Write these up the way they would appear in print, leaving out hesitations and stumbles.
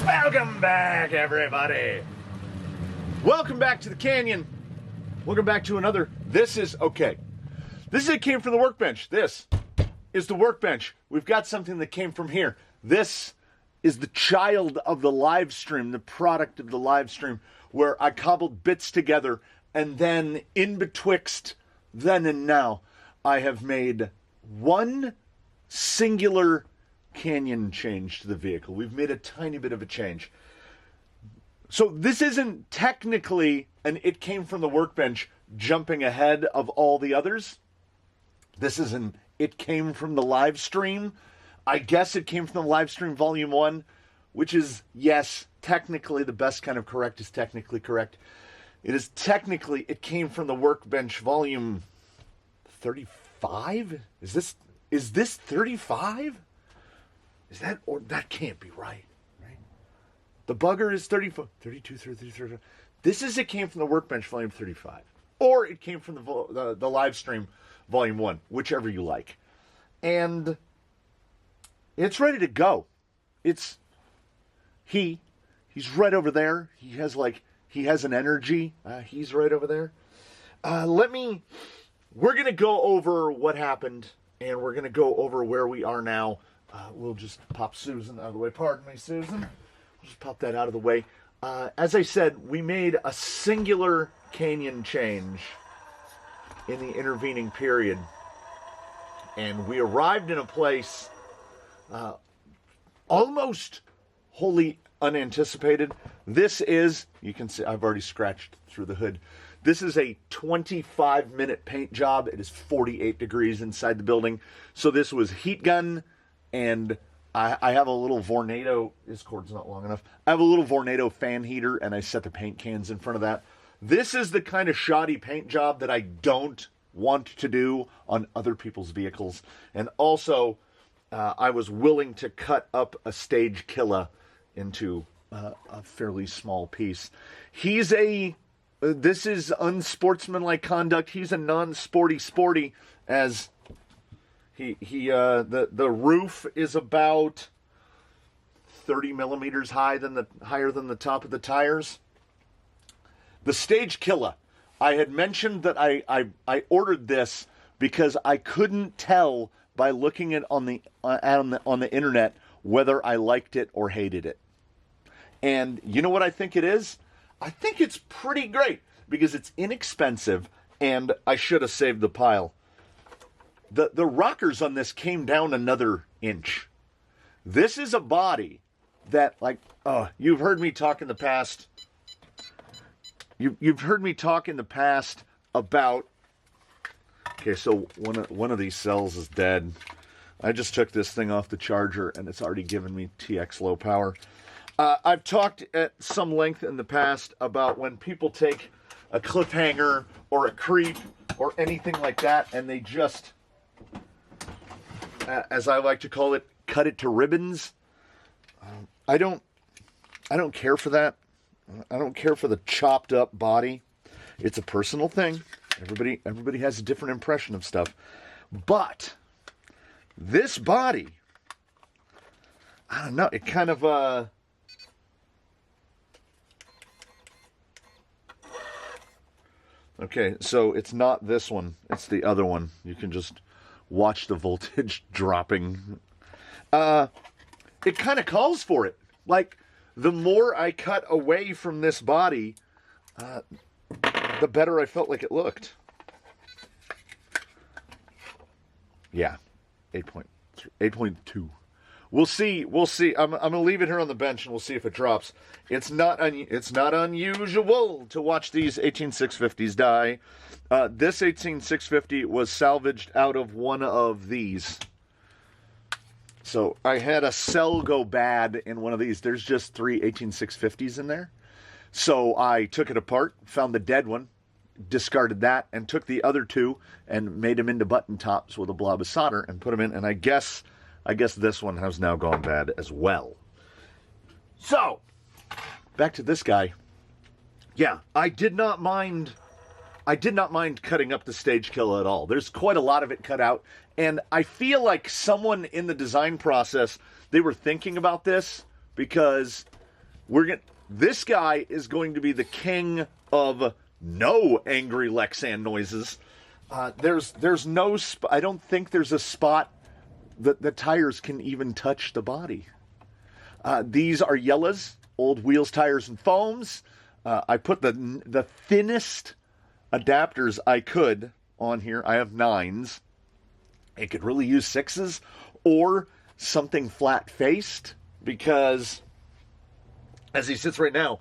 Welcome back, everybody. Welcome back to the canyon. Welcome back to another. This is it came from the workbench. This is the workbench. We've got something that came from here. This is the child of the live stream, the product of the live stream, where I cobbled bits together, and then in betwixt then and now, I have made one singular canyon change to the vehicle. We've made a tiny bit of a change. So this isn't technically an it came from the workbench jumping ahead of all the others. This isn't it came from the live stream. I guess it came from the live stream volume 1, which is, yes, technically the best kind of correct is technically correct. It is technically, it came from the workbench volume 35? Is this 35? Is that, or that can't be right? The bugger is 34, 32, 33, 34. This is it came from the workbench volume 35. Or it came from the live stream volume 1, whichever you like. And it's ready to go. He's right over there. He has an energy. He's right over there. We're going to go over what happened, and we're going to go over where we are now. We'll just pop Susan out of the way. Pardon me, Susan. We'll just pop that out of the way. As I said, we made a singular canyon change in the intervening period. And we arrived in a place almost wholly unanticipated. This is, you can see, I've already scratched through the hood. This is a 25-minute paint job. It is 48 degrees inside the building. So this was heat gun, and I have a little Vornado. This cord's not long enough. I have a little Vornado fan heater, and I set the paint cans in front of that. This is the kind of shoddy paint job that I don't want to do on other people's vehicles. And also, I was willing to cut up a stage killer into a fairly small piece. This is unsportsmanlike conduct. He's a non-sporty, as the roof is about 30 millimeters higher than the top of the tires. The stage killer. I had mentioned that I ordered this because I couldn't tell by looking at on the internet whether I liked it or hated it. And you know what I think it is? I think it's pretty great because it's inexpensive, and I should have saved the pile. The rockers on this came down another inch. This is a body that, you've heard me talk in the past. You've heard me talk in the past about. Okay, so one of these cells is dead. I just took this thing off the charger, and it's already given me TX low power. I've talked at some length in the past about when people take a cliffhanger or a creep or anything like that, and they just, as I like to call it, cut it to ribbons. I don't care for that. I don't care for the chopped up body. It's a personal thing. Everybody has a different impression of stuff. But this body, I don't know, it kind of okay, so it's not this one. It's the other one. You can just watch the voltage dropping. It kind of calls for it. Like, the more I cut away from this body, the better I felt like it looked. Yeah, 8.2. We'll see. I'm going to leave it here on the bench, and we'll see if it drops. It's not unusual to watch these 18650s die. This 18650 was salvaged out of one of these. So I had a cell go bad in one of these. There's just 3 18650s in there. So I took it apart, found the dead one, discarded that, and took the other two and made them into button tops with a blob of solder and put them in. And I guess this one has now gone bad as well. So, back to this guy. Yeah, I did not mind cutting up the stage killer at all. There's quite a lot of it cut out. And I feel like someone in the design process, they were thinking about this because This guy is going to be the king of no angry Lexan noises. There's no, I don't think there's a spot that the tires can even touch the body. These are Yella's old wheels, tires, and foams. I put the thinnest adapters I could on here. I have 9s. It could really use 6s or something flat-faced, because as he sits right now,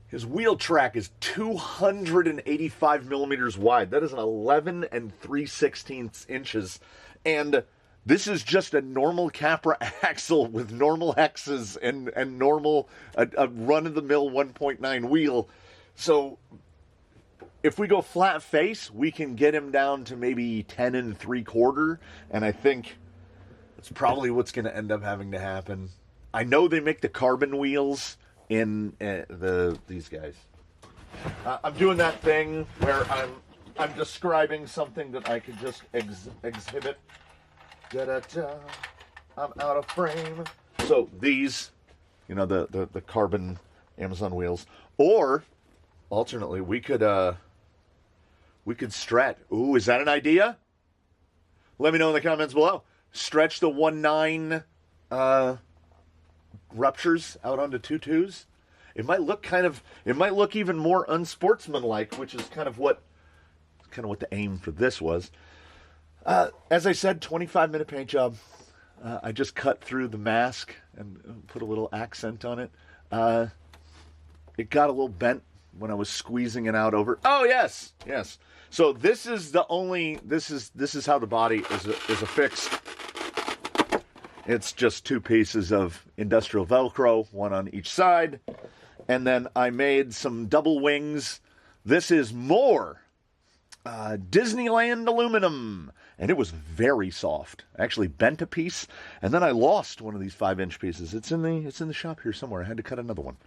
his wheel track is 285 millimeters wide. That is an 11 3/16 inches. And this is just a normal Capra axle with normal hexes and normal, a run-of-the-mill 1.9 wheel. So if we go flat face, we can get him down to maybe 10 3/4. And I think that's probably what's going to end up having to happen. I know they make the carbon wheels in these guys. I'm doing that thing where I'm describing something that I could just exhibit. Da-da-da. I'm out of frame. So these, the carbon Amazon wheels, or alternately we could stretch. Ooh, is that an idea? Let me know in the comments below. Stretch the 1.9 ruptures out onto 2.2s. It might look even more unsportsmanlike, which is kind of what the aim for this was. As I said, 25-minute paint job. I just cut through the mask and put a little accent on it. It got a little bent when I was squeezing it out over. Oh yes. So this is how the body is affixed. It's just 2 pieces of industrial Velcro, one on each side. And then I made some double wings. This is more Disneyland aluminum. And it was very soft. I actually bent a piece, and then I lost one of these 5-inch pieces. It's in the shop here somewhere. I had to cut another one.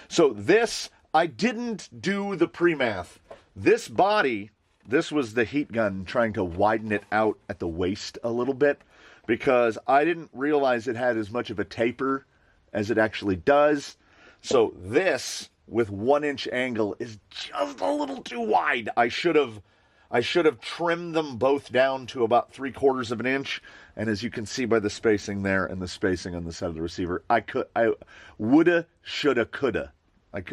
So this, I didn't do the pre-math. This body, this was the heat gun trying to widen it out at the waist a little bit, because I didn't realize it had as much of a taper as it actually does. So this, with 1-inch angle, is just a little too wide. I should have trimmed them both down to about 3/4 of an inch. And as you can see by the spacing there and the spacing on the side of the receiver, I woulda, shoulda, coulda.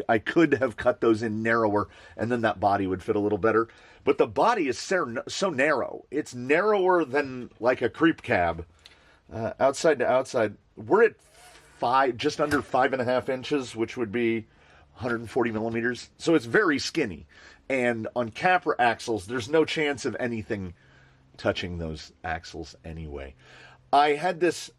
I could have cut those in narrower, and then that body would fit a little better. But the body is so narrow. It's narrower than like a creep cab. Outside to outside, we're at just under 5.5 inches, which would be 140 millimeters. So it's very skinny. And on Capra axles, there's no chance of anything touching those axles anyway. I had this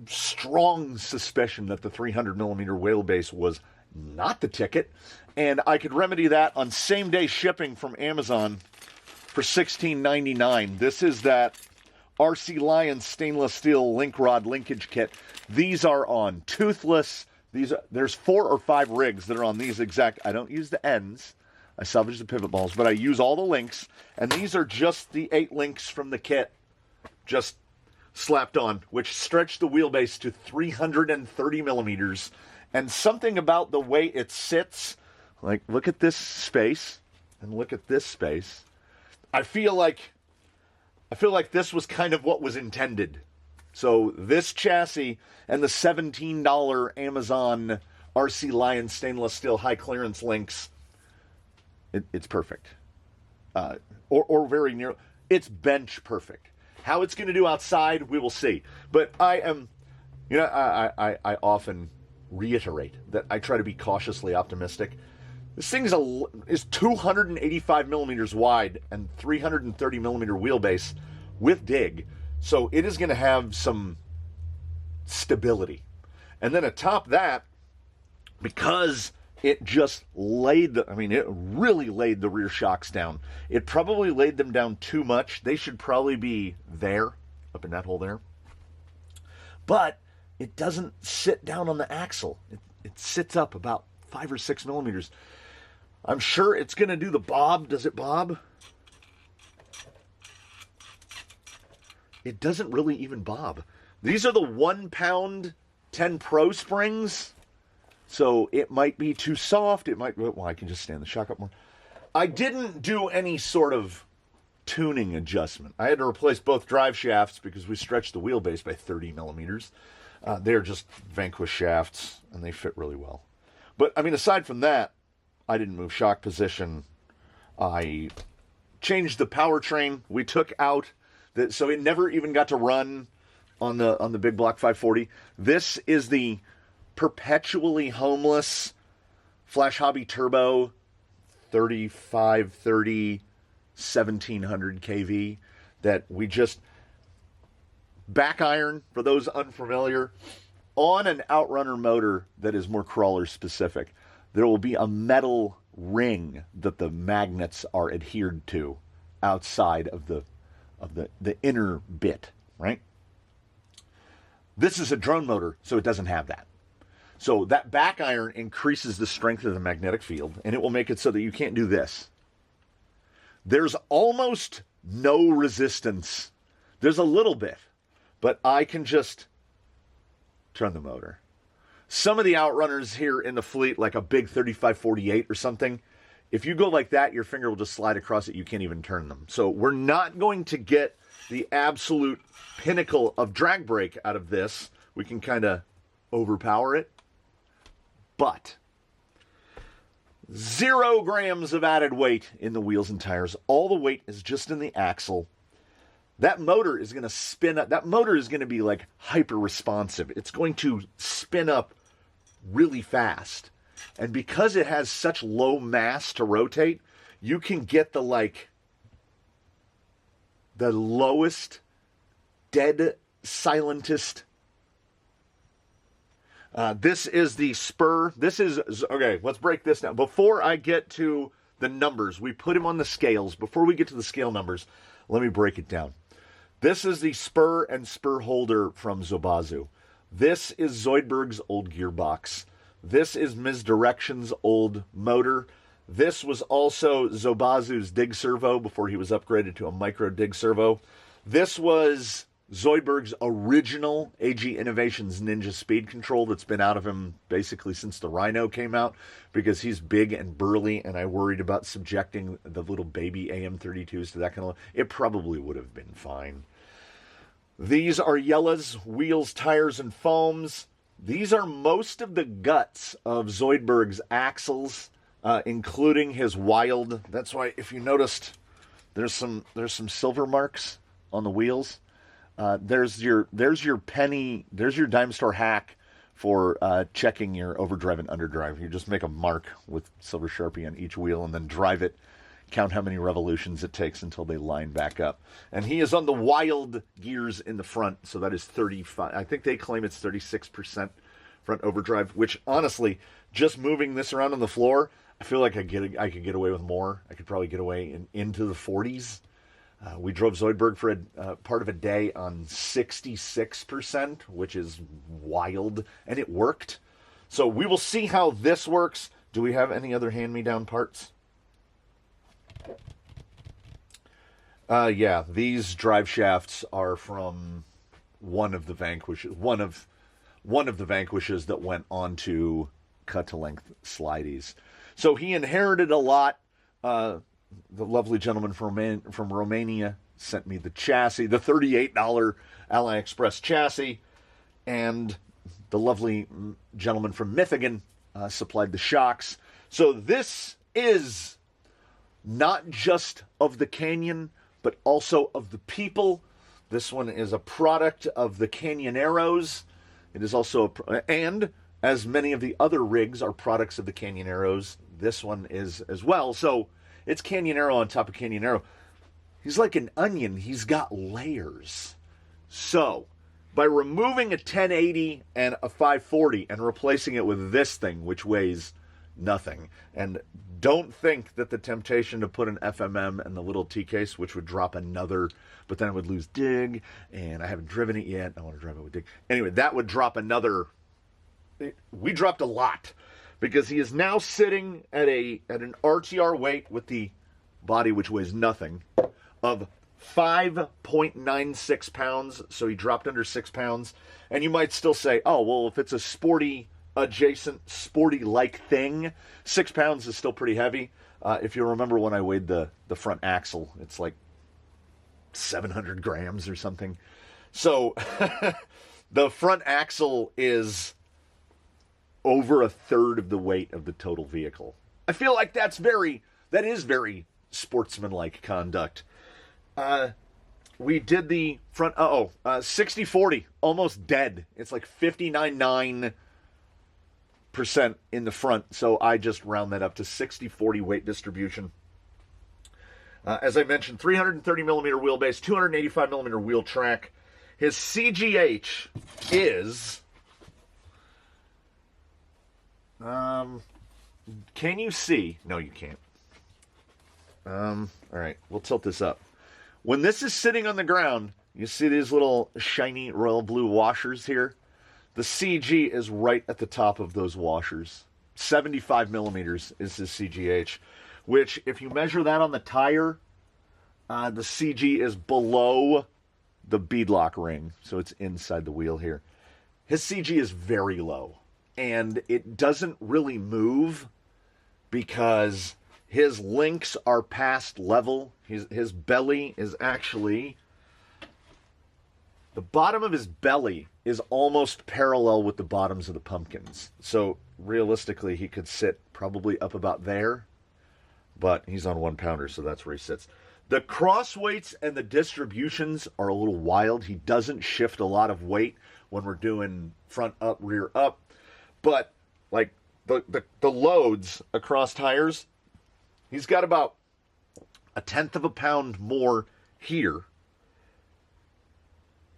strong suspicion that the 300 millimeter wheelbase was not the ticket, and I could remedy that on same-day shipping from Amazon for $16.99. This is that RC Lion stainless steel link rod linkage kit. These are on toothless. There's 4 or 5 rigs that are on these exact. I don't use the ends. I salvage the pivot balls, but I use all the links, and these are just the 8 links from the kit, just slapped on, which stretch the wheelbase to 330 millimeters. And something about the way it sits, like look at this space and look at this space. I feel like this was kind of what was intended. So this chassis and the $17 Amazon RC Lion stainless steel high clearance links, it's perfect. Or very near. It's bench perfect. How it's going to do outside, we will see. But I often reiterate that I try to be cautiously optimistic. This thing is 285 millimeters wide and 330 millimeter wheelbase with dig. So it is going to have some stability. And then atop that, because it just it really laid the rear shocks down. It probably laid them down too much. They should probably be there, up in that hole there. But it doesn't sit down on the axle. It sits up about 5 or 6 millimeters. I'm sure it's going to do the bob. Does it bob? It doesn't really even bob. These are the 1 pound 10 Pro springs. So it might be too soft. It might, well, I can just stand the shock up more. I didn't do any sort of tuning adjustment. I had to replace both drive shafts because we stretched the wheelbase by 30 millimeters. They're just Vanquish shafts, and they fit really well. But, I mean, aside from that, I didn't move shock position. I changed the powertrain. We took out, so it never even got to run on the big block 540. This is the perpetually homeless Flash Hobby Turbo 3530 1700 kV that we just back iron, for those unfamiliar, on an Outrunner motor that is more crawler specific. There will be a metal ring that the magnets are adhered to outside of the inner bit, right? This is a drone motor, so it doesn't have that. So that back iron increases the strength of the magnetic field, and it will make it so that you can't do this. There's almost no resistance. There's a little bit, but I can just turn the motor. Some of the Outrunners here in the fleet, like a big 3548 or something, if you go like that, your finger will just slide across it. You can't even turn them. So we're not going to get the absolute pinnacle of drag brake out of this. We can kind of overpower it. But 0 grams of added weight in the wheels and tires. All the weight is just in the axle. That motor is going to spin up. That motor is going to be like hyper responsive. It's going to spin up really fast. And because it has such low mass to rotate, you can get the lowest, dead silentest. This is the spur. Okay, let's break this down. Before I get to the numbers, we put him on the scales. Before we get to the scale numbers, let me break it down. This is the spur and spur holder from Zobazu. This is Zoidberg's old gearbox. This is Misdirection's old motor. This was also Zobazu's dig servo before he was upgraded to a micro dig servo. This was Zoidberg's original AG Innovations Ninja speed control that's been out of him basically since the Rhino came out, because he's big and burly, and I worried about subjecting the little baby AM32s to that kind of... It probably would have been fine. These are Yella's wheels, tires, and foams. These are most of the guts of Zoidberg's axles, including his wild. That's why, if you noticed, there's some silver marks on the wheels. There's your dime store hack for checking your overdrive and underdrive. You just make a mark with silver Sharpie on each wheel and then drive it, count how many revolutions it takes until they line back up. And he is on the wild gears in the front, so that is 35. I think they claim it's 36% front overdrive, which honestly, just moving this around on the floor, I feel like I could get away with more. I could probably get away into the 40s. We drove Zoidberg for a part of a day on 66%, which is wild, and it worked. So we will see how this works. Do we have any other hand-me-down parts? Yeah, these drive shafts are from one of the Vanquishes, one of the Vanquishes that went on to cut-to-length slideys. So he inherited a lot. The lovely gentleman from Romania sent me the chassis, the $38 AliExpress chassis, and the lovely gentleman from Michigan supplied the shocks. So this is not just of the Canyon, but also of the people. This one is a product of the Canyoneros. It is also, and as many of the other rigs are products of the Canyoneros, this one is as well. So it's Canyonero on top of Canyonero. He's like an onion. He's got layers. So by removing a 1080 and a 540 and replacing it with this thing, which weighs nothing, and don't think that the temptation to put an FMM and the little T-case, which would drop another, but then I would lose dig, and I haven't driven it yet. I want to drive it with dig. Anyway, that would drop another. We dropped a lot, because he is now sitting at an RTR weight with the body, which weighs nothing, of 5.96 pounds. So he dropped under 6 pounds. And you might still say, oh, well, if it's a sporty adjacent sporty-like thing. 6 pounds is still pretty heavy. If you remember when I weighed the front axle, it's like 700 grams or something. So the front axle is over a third of the weight of the total vehicle. I feel like that is very sportsmanlike conduct. We did the front, 60-40, almost dead. It's like 59.9% in the front, so I just round that up to 60-40 weight distribution. As I mentioned, 330 millimeter wheelbase, 285 millimeter wheel track. His CGH is, can you see? No, you can't. All right, we'll tilt this up. When this is sitting on the ground, you see these little shiny royal blue washers here? The CG is right at the top of those washers. 75 millimeters is the CGH, which if you measure that on the tire, the CG is below the beadlock ring, so it's inside the wheel here. His CG is very low, and it doesn't really move because his links are past level. His belly is actually, the bottom of his belly is almost parallel with the bottoms of the pumpkins. So realistically, he could sit probably up about there, but he's on 1 pounder, so that's where he sits. The cross weights and the distributions are a little wild. He doesn't shift a lot of weight when we're doing front up, rear up, but like the loads across tires, he's got about 1/10 of a pound more here.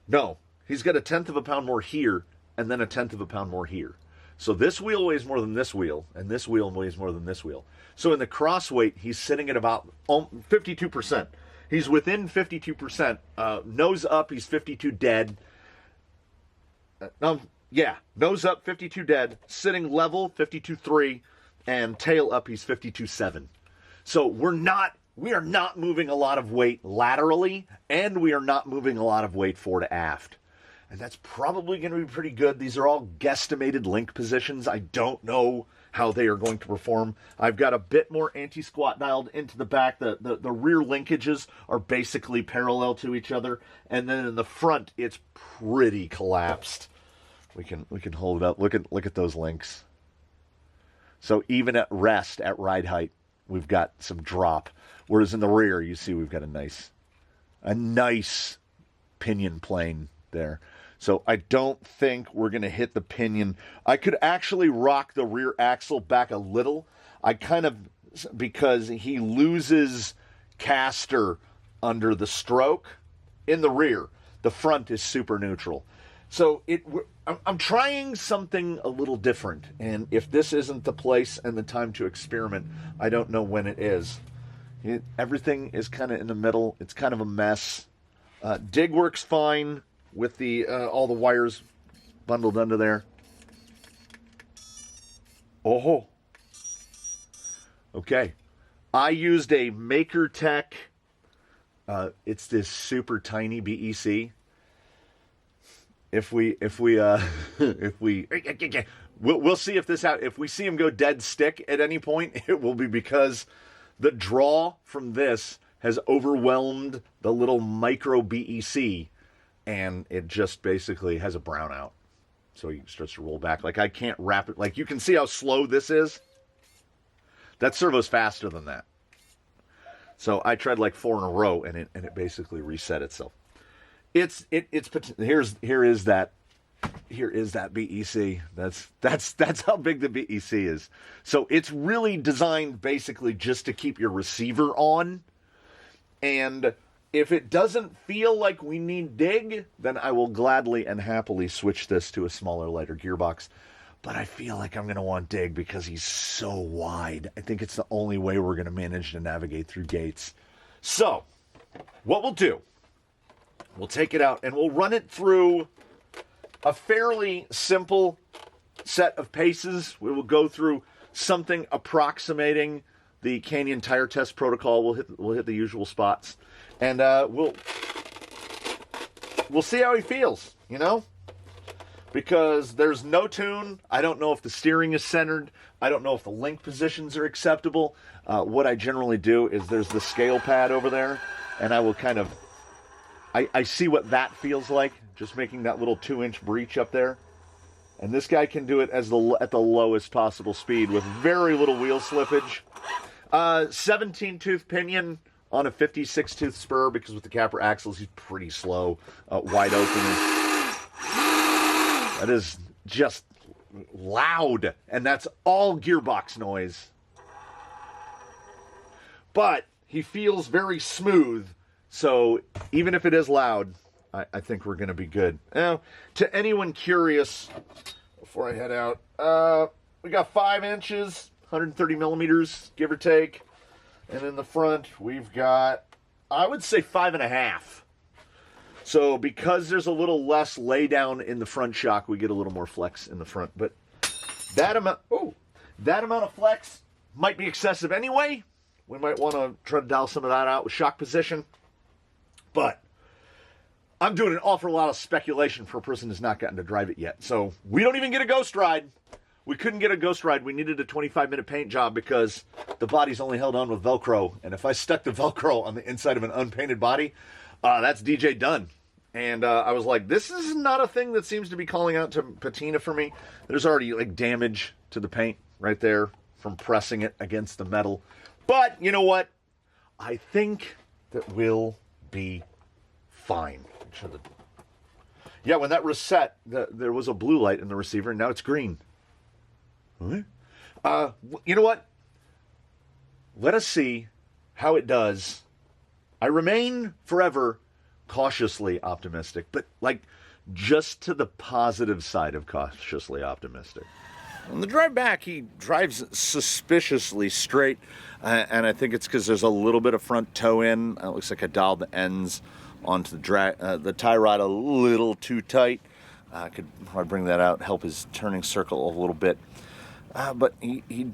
No, he's got 1/10 of a pound more here, and then 1/10 of a pound more here. So this wheel weighs more than this wheel, and this wheel weighs more than this wheel. So in the cross weight, he's sitting at about 52%. He's within 52%. Nose up, he's 52 dead. Nose up, 52 dead. Sitting level, 52.3. And tail up, he's 52.7. So we are not moving a lot of weight laterally, and we are not moving a lot of weight fore to aft. And that's probably going to be pretty good. These are all guesstimated link positions. I don't know how they are going to perform. I've got a bit more anti-squat dialed into the back. The rear linkages are basically parallel to each other. And then in the front, it's pretty collapsed. We can hold it up. Look at those links. So even at rest, at ride height, we've got some drop. Whereas in the rear, you see we've got a nice pinion plane there. So I don't think we're going to hit the pinion. I could actually rock the rear axle back a little. Because he loses caster under the stroke in the rear. The front is super neutral. So I'm trying something a little different. And if this isn't the place and the time to experiment, I don't know when it is. Everything is kind of in the middle. It's kind of a mess. Dig works fine with the all the wires bundled under there. Oh, okay. I used a MakerTech. It's this super tiny BEC. We'll see if this happens. If we see him go dead stick at any point, it will be because the draw from this has overwhelmed the little micro BEC, and it just basically has a brownout. So he starts to roll back. Like I can't wrap it. Like you can see how slow this is. That servo's faster than that. So I tried like 4 in a row, and it basically reset itself. Here is that BEC. That's how big the BEC is. So it's really designed basically just to keep your receiver on. And if it doesn't feel like we need dig, then I will gladly and happily switch this to a smaller, lighter gearbox. But I feel like I'm going to want dig because he's so wide. I think it's the only way we're going to manage to navigate through gates. So, what we'll do, we'll take it out and we'll run it through a fairly simple set of paces. We will go through something approximating the Canyon tire test protocol. We'll hit the usual spots, and we'll see how he feels. You know, because there's no tune. I don't know if the steering is centered. I don't know if the link positions are acceptable. What I generally do is there's the scale pad over there, and I will kind of, I see what that feels like, just making that little 2-inch breach up there. And this guy can do it at the lowest possible speed with very little wheel slippage. 17-tooth pinion on a 56-tooth spur, because with the capper axles, he's pretty slow. Wide open. That is just loud, and that's all gearbox noise. But he feels very smooth, so even if it is loud, I think we're going to be good. Now, to anyone curious, before I head out, we got 5 inches, 130 millimeters, give or take. And in the front, we've got, I would say, 5.5. So because there's a little less lay down in the front shock, we get a little more flex in the front. But that amount of flex might be excessive anyway. We might want to try to dial some of that out with shock position. But I'm doing an awful lot of speculation for a person who's not gotten to drive it yet. So we don't even get a ghost ride. We couldn't get a ghost ride. We needed a 25-minute paint job because the body's only held on with Velcro. And if I stuck the Velcro on the inside of an unpainted body, that's DJ done. And I was like, this is not a thing that seems to be calling out to patina for me. There's already like damage to the paint right there from pressing it against the metal. But you know what? I think that we'll be fine. Yeah, when that reset, there was a blue light in the receiver, and now it's green. You know what? Let us see how it does. I remain forever cautiously optimistic, but like just to the positive side of cautiously optimistic. On the drive back, he drives suspiciously straight, and I think it's because there's a little bit of front toe in. It looks like I dialed the ends onto the tie rod a little too tight. I could probably bring that out, help his turning circle a little bit. But he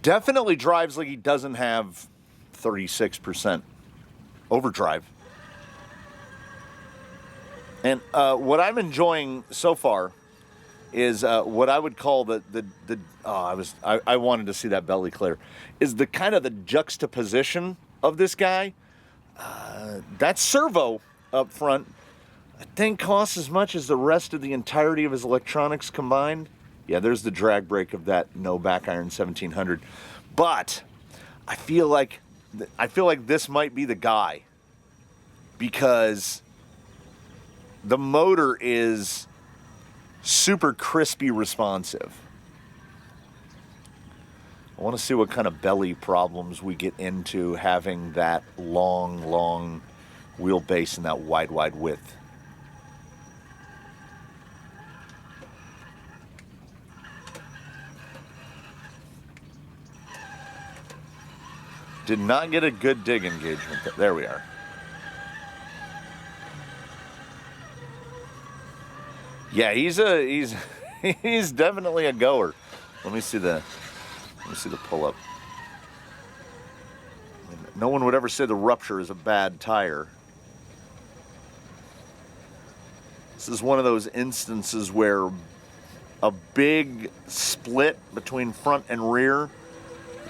definitely drives like he doesn't have 36% overdrive. And what I'm enjoying so far is what I would call I wanted to see that belly clear, is the kind of the juxtaposition of this guy. That servo up front, I think, costs as much as the rest of the entirety of his electronics combined. Yeah, there's the drag brake of that no back iron 1700. But I feel like this might be the guy, because the motor is super crispy responsive. I want to see what kind of belly problems we get into having that long wheelbase and that wide width. Did not get a good dig engagement. There we are. Yeah, he's definitely a goer. Let me see the pull-up. No one would ever say the rupture is a bad tire. This is one of those instances where a big split between front and rear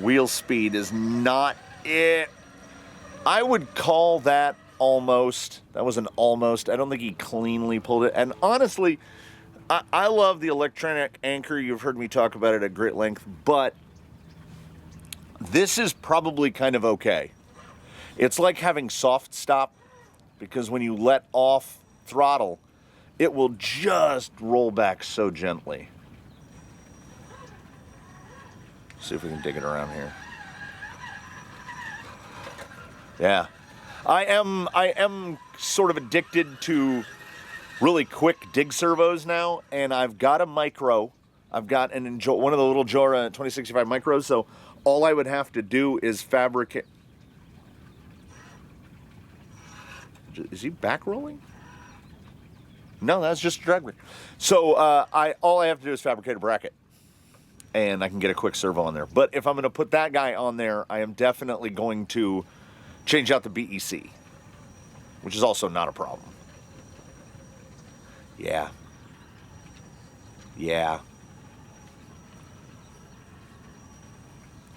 wheel speed is not it. I would call that almost. That was an almost. I don't think he cleanly pulled it. And honestly, I love the electronic anchor. You've heard me talk about it at great length, but this is probably kind of okay. It's like having soft stop, because when you let off throttle, it will just roll back so gently. See if we can dig it around here. Yeah. I am sort of addicted to really quick dig servos now, and I've got a micro. I've got one of the little Jora 2065 micros, so all I would have to do is fabricate. Is he back rolling? No, that's just a drag brake. So all I have to do is fabricate a bracket, and I can get a quick servo on there. But if I'm going to put that guy on there, I am definitely going to change out the BEC, which is also not a problem. Yeah. Yeah.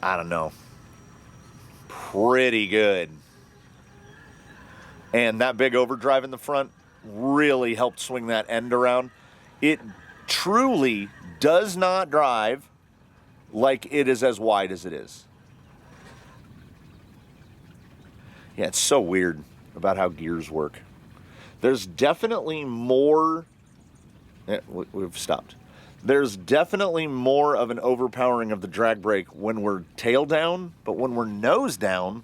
I don't know. Pretty good. And that big overdrive in the front really helped swing that end around. It truly does not drive like it is as wide as it is. Yeah, it's so weird about how gears work. There's definitely more... We've stopped. There's definitely more of an overpowering of the drag brake when we're tail down, but when we're nose down,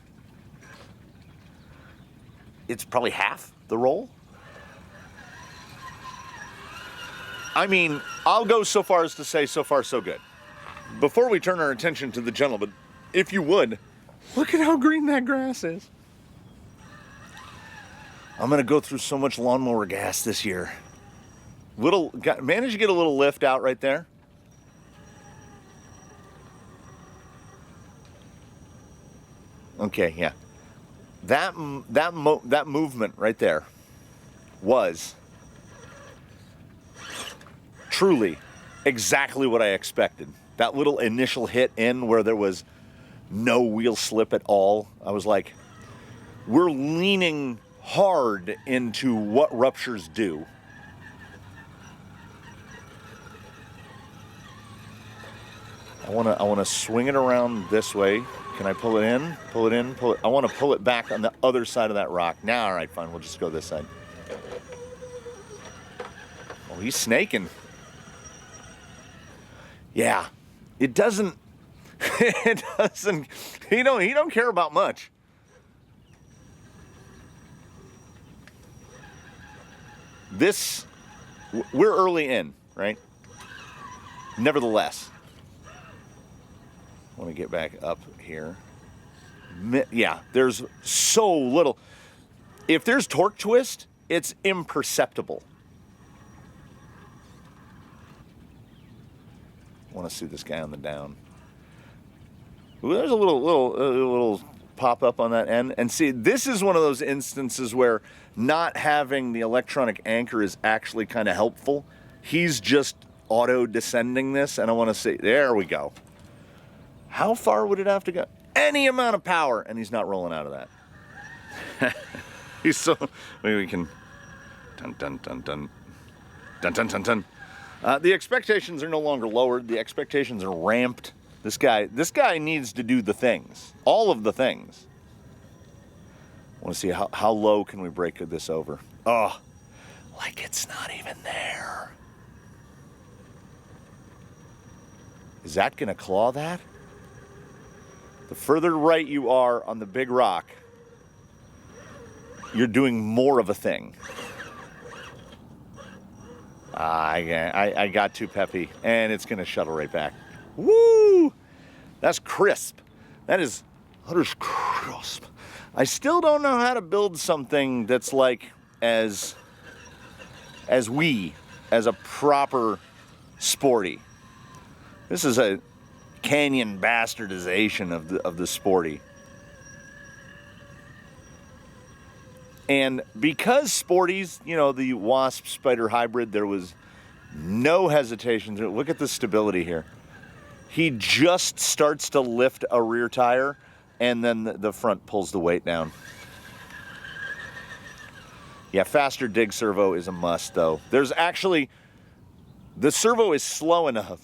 it's probably half the roll. I mean, I'll go so far as to say so far so good. Before we turn our attention to the gentleman, if you would, look at how green that grass is. I'm going to go through so much lawnmower gas this year. Managed to get a little lift out right there. Okay, yeah. That movement right there was truly exactly what I expected. That little initial hit in where there was no wheel slip at all. I was like, we're leaning hard into what ruptures do. I want to swing it around this way. Can I pull it in? Pull it in? Pull it. I want to pull it back on the other side of that rock. Now, all right, fine. We'll just go this side. Oh, he's snaking. Yeah. It doesn't... It doesn't... He don't care about much. This... We're early in, right? Nevertheless... I want to get back up here. Yeah, there's so little. If there's torque twist, it's imperceptible. I want to see this guy on the down. Ooh, there's a little pop up on that end. And see, this is one of those instances where not having the electronic anchor is actually kind of helpful. He's just auto descending this, and I want to see, there we go. How far would it have to go? Any amount of power, and he's not rolling out of that. He's so... Maybe we can... Dun, dun, dun, dun. Dun, dun, dun, dun. The expectations are no longer lowered. The expectations are ramped. This guy needs to do the things. All of the things. I want to see how low can we break this over. Oh, like it's not even there. Is that going to claw that? The further right you are on the big rock, you're doing more of a thing. I got too peppy, and it's going to shuttle right back. Woo! That's crisp. That is crisp. I still don't know how to build something that's like as a proper sporty. This is a Canyon bastardization of the sporty. And because sporties, you know, the Wasp Spider hybrid, there was no hesitation. Look at the stability here. He just starts to lift a rear tire, and then the front pulls the weight down. Yeah, faster dig servo is a must, though. There's actually... The servo is slow enough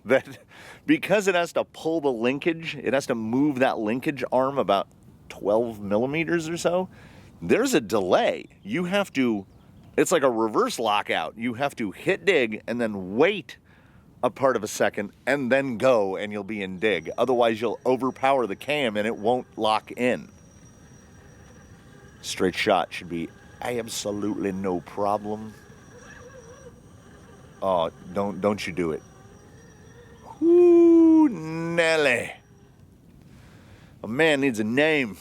that because it has to pull the linkage, it has to move that linkage arm about 12 millimeters or so, there's a delay. You have to, it's like a reverse lockout. You have to hit dig and then wait a part of a second and then go, and you'll be in dig. Otherwise, you'll overpower the cam and it won't lock in. Straight shot should be absolutely no problem. Oh, don't you do it. Ooh, Nelly. A man needs a name.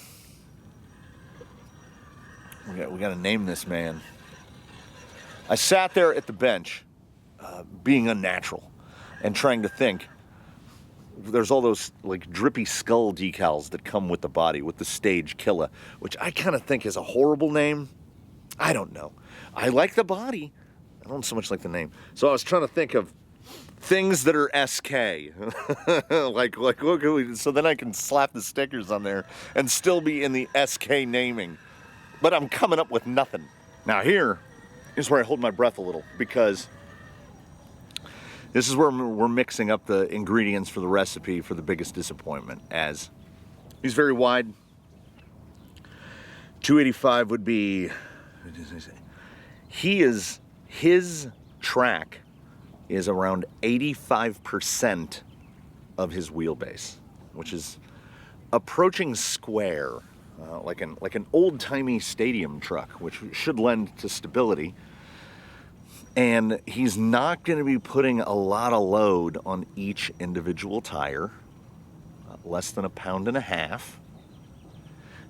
We got to name this man. I sat there at the bench, being unnatural, and trying to think. There's all those like drippy skull decals that come with the body, with the stage killer, which I kind of think is a horrible name. I don't know. I like the body. I don't so much like the name. So I was trying to think of things that are SK. like what can we, so then I can slap the stickers on there and still be in the SK naming. But I'm coming up with nothing. Now here is where I hold my breath a little, because this is where we're mixing up the ingredients for the recipe for the biggest disappointment, as he's very wide. 285 would be, his track is around 85% of his wheelbase, which is approaching square, like an old-timey stadium truck, which should lend to stability. And he's not going to be putting a lot of load on each individual tire, less than 1.5 pounds.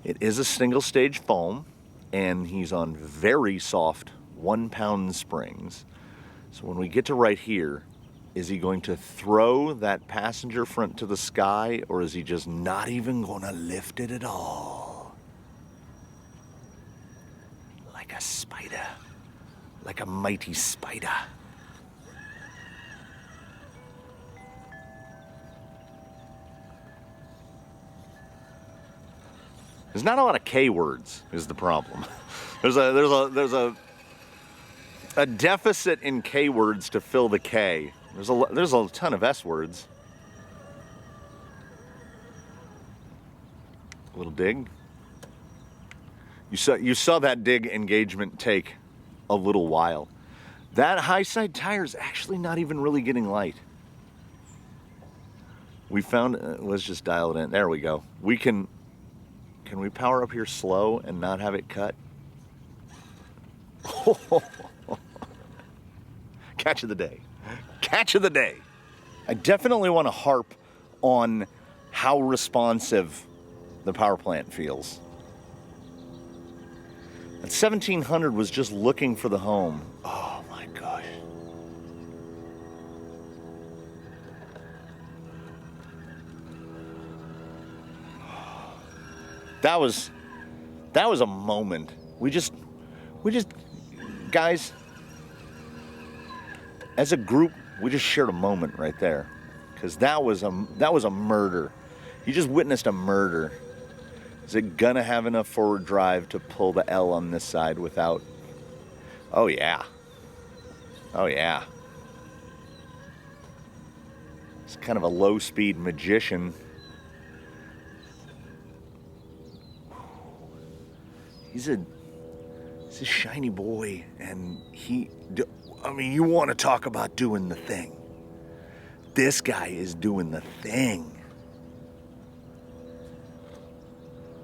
It is a single-stage foam, and he's on very soft 1-pound springs. So when we get to right here, is he going to throw that passenger front to the sky, or is he just not even going to lift it at all? Like a spider. Like a mighty spider. There's not a lot of K words is the problem. There's a deficit in K words to fill the K. There's a ton of S words. A little dig. You saw that dig engagement take a little while. That high side tire is actually not even really getting light. We found, let's just dial it in. There we go. Can we power up here slow and not have it cut? Catch of the day. Catch of the day. I definitely want to harp on how responsive the power plant feels. That 1700 was just looking for the home. Oh my gosh. That was a moment. We just guys, as a group, we just shared a moment right there, because that was a murder. You just witnessed a murder. Is it gonna have enough forward drive to pull the L on this side without? Oh yeah. Oh yeah. It's kind of a low-speed magician. He's a shiny boy, and I mean, you want to talk about doing the thing. This guy is doing the thing.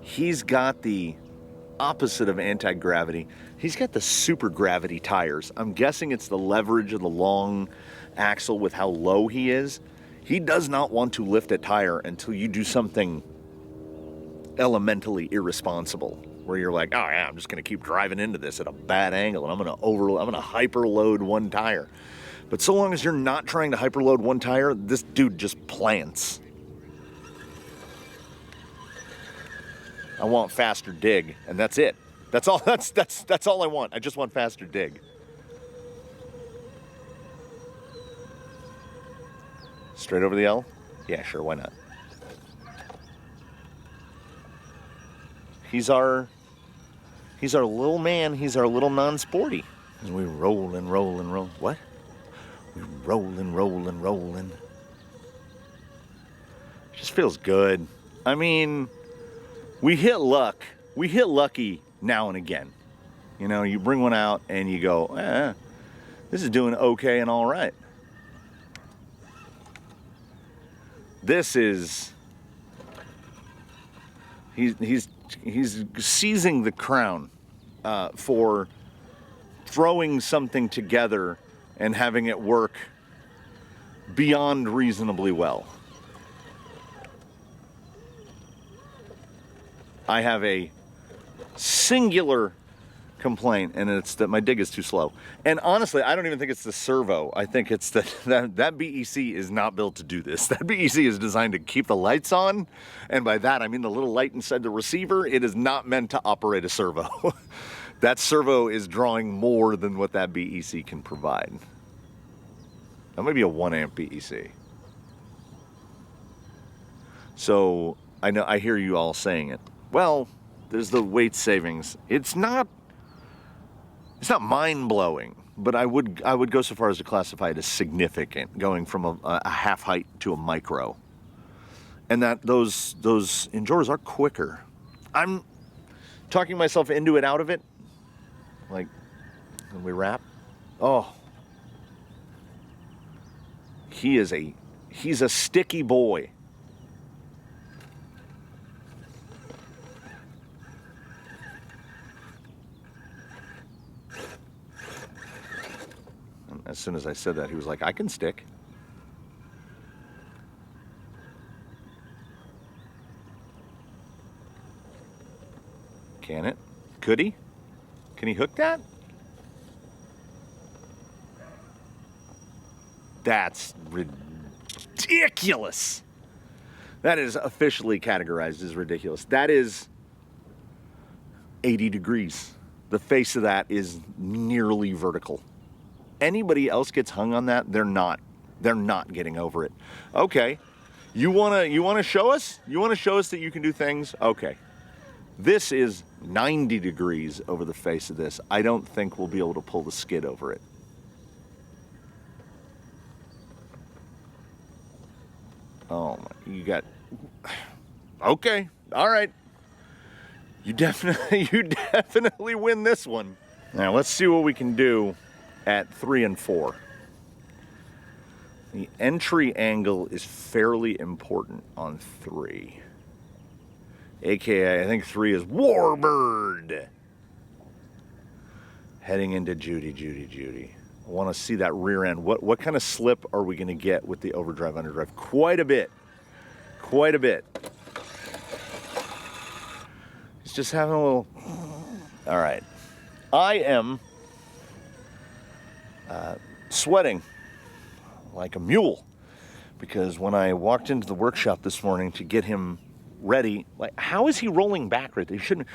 He's got the opposite of anti-gravity. He's got the super gravity tires. I'm guessing it's the leverage of the long axle with how low he is. He does not want to lift a tire until you do something elementally irresponsible, where you're like, oh yeah, I'm just gonna keep driving into this at a bad angle, and I'm gonna hyperload one tire. But so long as you're not trying to hyperload one tire, this dude just plants. I want faster dig, and that's it. That's all. That's all I want. I just want faster dig. Straight over the L? Yeah, sure. Why not? He's our little man. He's our little non-sporty. And we roll and roll and roll. What? We roll and roll and roll and. It just feels good. I mean, we hit luck. We hit lucky now and again. You know, you bring one out and you go, this is doing okay and all right. This is, he's seizing the crown for throwing something together and having it work beyond reasonably well. I have a singular complaint, and it's that my dig is too slow. And honestly, I don't even think it's the servo. I think it's that BEC is not built to do this. That BEC is designed to keep the lights on, and by that I mean the little light inside the receiver. It is not meant to operate a servo. That servo is drawing more than what that BEC can provide. That might be a 1 amp BEC. So I hear you all saying it. Well, there's the weight savings. It's not mind-blowing, but I would go so far as to classify it as significant, going from a half height to a micro. And that those Endurers are quicker. I'm talking myself into it, out of it. Like, when we wrap. Oh. He's a sticky boy. And as soon as I said that, he was like, I can stick. Can it? Could he? Can he hook that? That's ridiculous. That is officially categorized as ridiculous. That is 80 degrees. The face of that is nearly vertical. Anybody else gets hung on that, they're not getting over it. Okay. You wanna show us? You wanna show us that you can do things? Okay. This is 90 degrees over the face of this. I don't think we'll be able to pull the skid over it. Oh my, you got, okay, all right. You definitely win this one. Now let's see what we can do at 3 and 4. The entry angle is fairly important on 3. AKA, I think 3 is Warbird. Heading into Judy. I want to see that rear end. What kind of slip are we going to get with the overdrive, underdrive? Quite a bit. He's just having a little... All right. I am sweating like a mule because when I walked into the workshop this morning to get him ready, like, how is he rolling back right there? He shouldn't.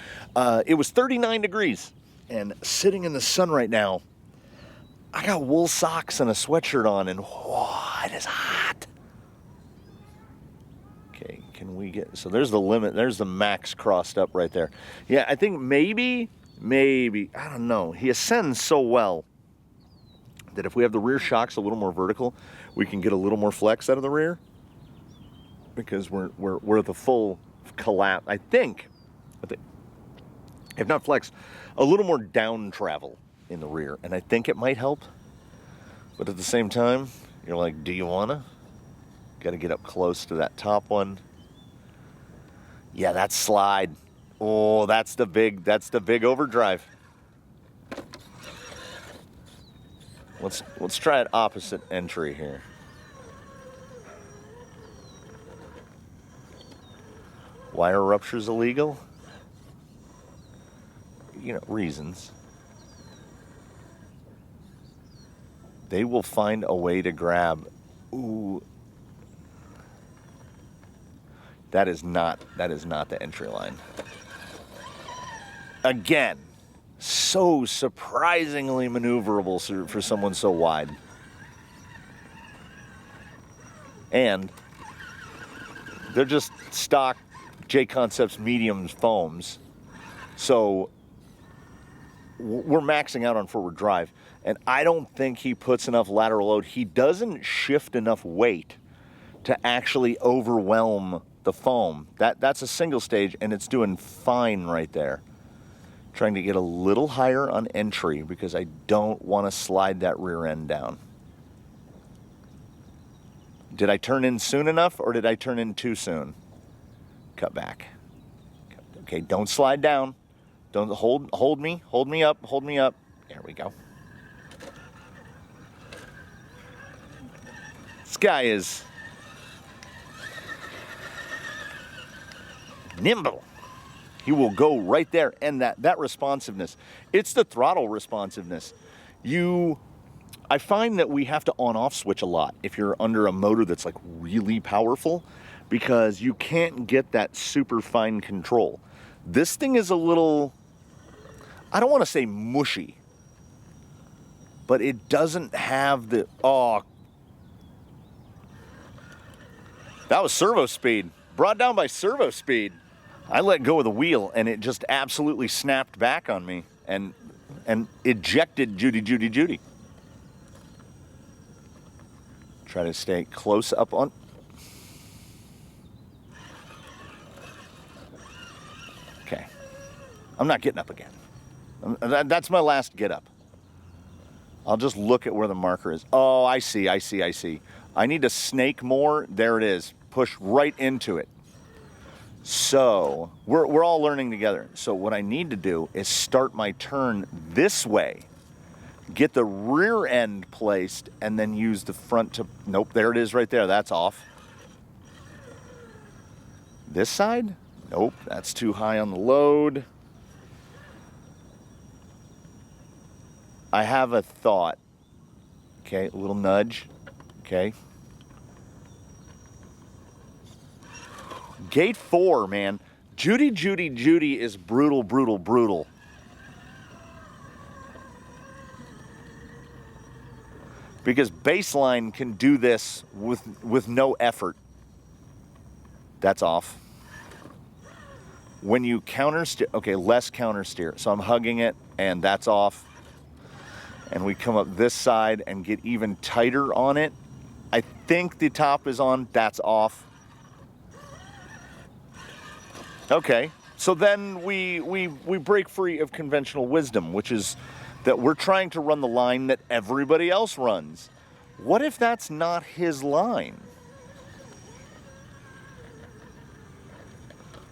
It was 39 degrees and sitting in the sun right now. I got wool socks and a sweatshirt on, and whoa, it is hot. Okay, can we get, so there's the limit, there's the max crossed up right there. Yeah, I think maybe, I don't know. He ascends so well that if we have the rear shocks a little more vertical, we can get a little more flex out of the rear. Because we're at the full collapse, I think, if not flex, a little more down travel in the rear, and I think it might help. But at the same time, you're like, do you wanna? Got to get up close to that top one. Yeah, that slide. Oh, that's the big overdrive. Let's try it opposite entry here. Wire rupture's illegal? You know, reasons. They will find a way to grab. Ooh. That is not the entry line. Again, so surprisingly maneuverable for someone so wide. And they're just stock J-Concepts mediums foams. So we're maxing out on forward drive. And I don't think he puts enough lateral load. He doesn't shift enough weight to actually overwhelm the foam. That's a single stage, and it's doing fine right there. Trying to get a little higher on entry because I don't want to slide that rear end down. Did I turn in soon enough, or did I turn in too soon? Cut back. Okay, don't slide down. Don't hold me up. There we go. This guy is nimble. He will go right there, and that responsiveness. It's the throttle responsiveness. I find that we have to on-off switch a lot if you're under a motor that's like really powerful, because you can't get that super fine control. This thing is a little, I don't want to say mushy, but it doesn't have the, oh, That was servo speed. Brought down by servo speed. I let go of the wheel and it just absolutely snapped back on me and ejected Judy. Try to stay close up on. Okay. I'm not getting up again. That's my last get up. I'll just look at where the marker is. Oh, I see. I need to snake more. There it is. Push right into it. So we're all learning together. So what I need to do is start my turn this way. Get the rear end placed and then use the front to... Nope, there it is right there. That's off. This side? Nope, that's too high on the load. I have a thought. Okay, a little nudge. Okay. Gate 4, man. Judy is brutal. Because baseline can do this with no effort. That's off. When you counter steer, okay, less counter steer. So I'm hugging it and that's off. And we come up this side and get even tighter on it. I think the top is on, that's off. Okay, so then we break free of conventional wisdom, which is that we're trying to run the line that everybody else runs. What if that's not his line?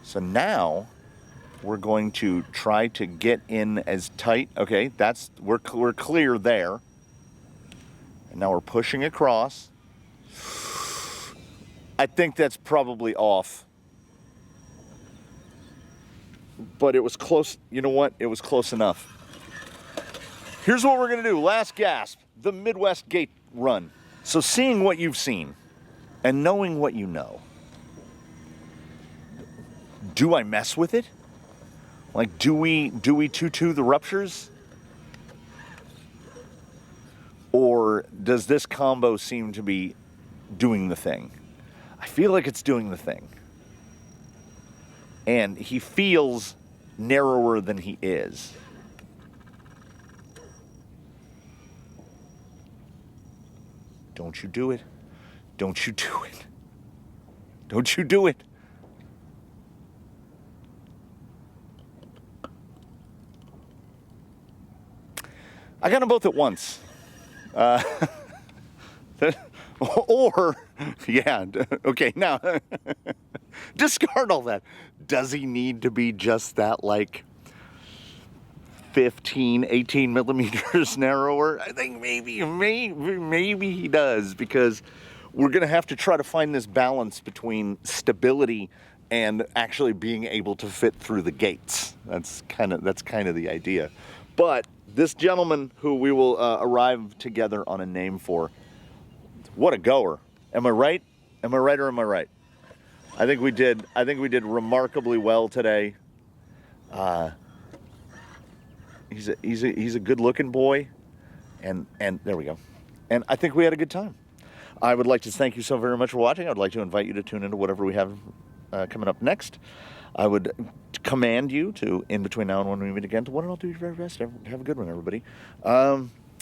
So now we're going to try to get in as tight. Okay, we're clear there. And now we're pushing across. I think that's probably off. But it was close. You know what? It was close enough. Here's what we're going to do. Last gasp. The Midwest Gate run. So seeing what you've seen and knowing what you know, do I mess with it? Like, do we 2-2 the ruptures? Or does this combo seem to be doing the thing? I feel like it's doing the thing. And he feels narrower than he is. Don't you do it. Don't you do it. Don't you do it. I got them both at once. Or, yeah, okay, now, discard all that. Does he need to be just that, like, 15, 18 millimeters narrower? I think maybe he does, because we're going to have to try to find this balance between stability and actually being able to fit through the gates. That's kind of the idea. But this gentleman who we will arrive together on a name for, what a goer. Am I right? Am I right or am I right? I think we did remarkably well today. He's a good-looking boy, and there we go. And I think we had a good time. I would like to thank you so very much for watching. I would like to invite you to tune into whatever we have coming up next. I would command you to, in between now and when we meet again, to want to all do your very best. Have a good one, everybody.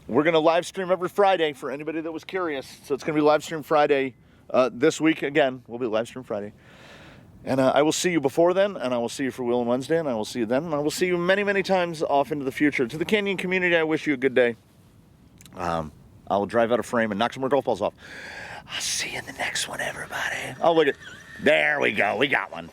We're going to live stream every Friday for anybody that was curious. So it's going to be live stream Friday this week. Again, we'll be live stream Friday. And I will see you before then, and I will see you for Wheel and Wednesday, and I will see you then, and I will see you many, many times off into the future. To the Canyon community, I wish you a good day. I will drive out of frame and knock some more golf balls off. I'll see you in the next one, everybody. Oh, look at, there we go. We got one.